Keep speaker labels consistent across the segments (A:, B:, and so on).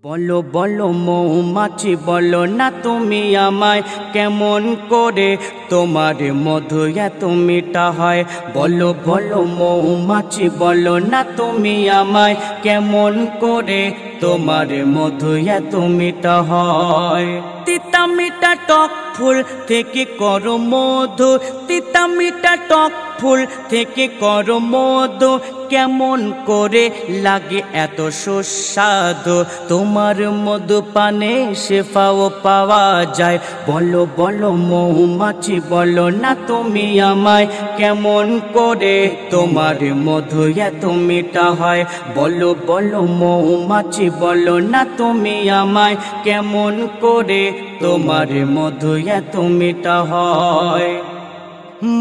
A: বলো বলো মৌমাছি বলো না তুমি আমায় কেমন করে তোমার মধু এত মিঠা হয়। বলো বলো মৌমাছি বলো না তুমি আমায় কেমন করে তোমার মধু এত মিঠা হয়। তিতা মিঠা টক ফুল থেকে করো মধু, তিতা মিঠা টক ফুল থেকে করো মধু, কেমন করে লাগে এত সুস্বাদু তোমার মধু পানে শেফাও পাওয়া যায়। বলো বলো মৌমাছি বলো না তুমি আমায় কেমন করে তোমার মধু এত মিঠা হয়। বলো বলো মৌমাছি বলো না তুমি আমায় কেমন করে তোমার মধু এত মিঠা হয়।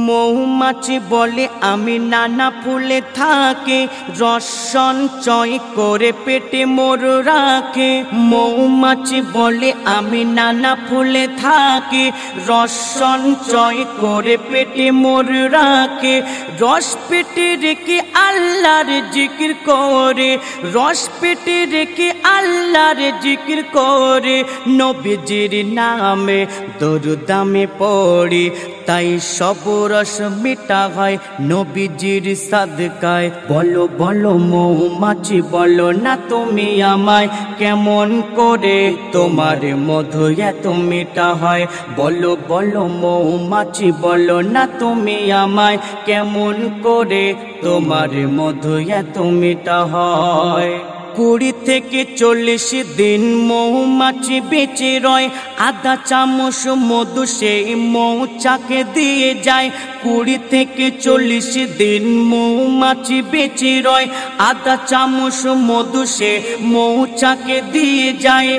A: মৌমাছি বলে আমি নানা ফুলে থাকি, রস সঞ্চয় করে পেটে মোর রাখে। মৌমাছি বলে আমি নানা ফুলে থাকি, রস সঞ্চয় করে পেটে মোর রাখে। রস পেটে রেখে আল্লাহর জিকির করে, রস পেটে রেখে আল্লাহর জিকির করে। নবীজির নামে দরুদ আমি পড়ি, তাই সব রস মিঠা হয় নবীজির সাদকায়। বলো বলো মৌমাছি বলো না তুমি আমায় কেমন করে তোমার মধু এত মিঠা হয়। বলো বলো মৌমাছি বলো না তুমি আমায় কেমন করে তোমার মধু এত মিঠা হয়। 20 থেকে 40 দিন মৌমাছি বেঁচে রয়, আধা চামচ মধু সেই মৌচাকে দিয়ে যায়। 20 থেকে 40 দিন মৌমাছি বেঁচে রয়, আধা চামচ মধু সে মৌচাকে দিয়ে যায়।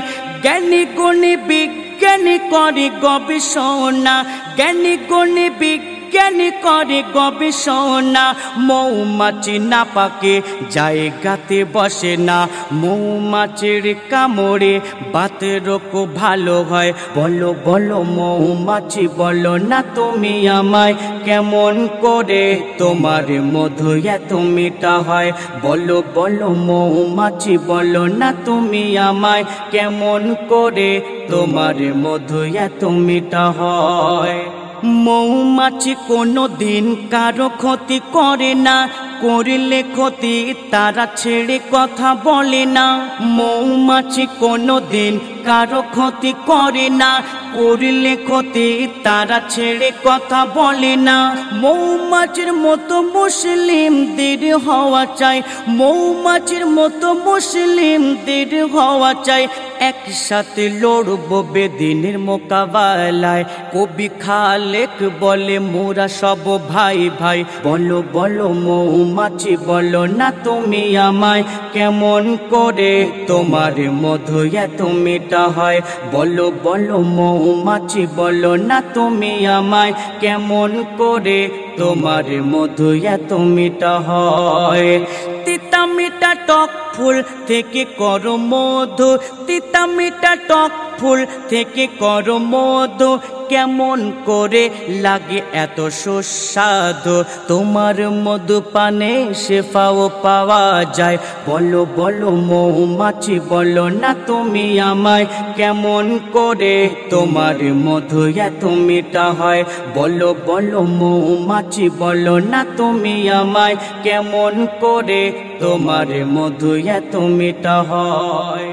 A: জ্ঞানী গুণী বিজ্ঞানী করে গবেষণা, জ্ঞানী গুণী বিজ্ঞানী করে গবেষণা। মৌমাছি না পাকে জায়গাতে বসে না, মৌমাছির কামড়ে বাতেরও ভালো হয়। বলো বলো মৌমাছি বলো না তুমি আমায় কেমন করে তোমার মধু এত মিঠা হয়। বলো বলো মৌমাছি বলো না তুমি আমায় কেমন করে তোমার মধু এত মিঠা হয়। মৌমাছি কোনো দিন কারো ক্ষতি করে না, করলে ক্ষতি তারা ছেড়ে কথা বলে না। মৌমাছি কোনো দিন কারো ক্ষতি করে না, করলে ক্ষতি তারা ছেড়ে কথা বলে না। মৌমাছির মতো মুসলিমদের হওয়া চাই, মৌমাছির মতো মুসলিমদের হওয়া চাই। একসাথে লড়বো বেদিনের মোকাবেলায়, কবি খালেক বলে মোরা সব ভাই ভাই। বলো বলো মৌমাছি বলো না তুমি আমায় কেমন করে তোমার মধু এত মিঠা হয়। বলো বলো মৌমাছি বলো না তুমি আমায় কেমন করে তোমার মধু এত মিঠা হয়। তিতা মিঠা টক ফুল থেকে করো মধু, তিতা মিঠা টক ফুল থেকে করো মধু, কেমন করে লাগে এত সুস্বাদু তোমার মধু পানে শেফাও পাওয়া যায়। বলো বলো মৌমাছি বলো না তুমি আমায় কেমন করে তোমার মধু এত মিঠা হয়। বলো বলো মৌমাছি বলো না তুমি আমায় কেমন করে তোমার মধু এত মিঠা হয়।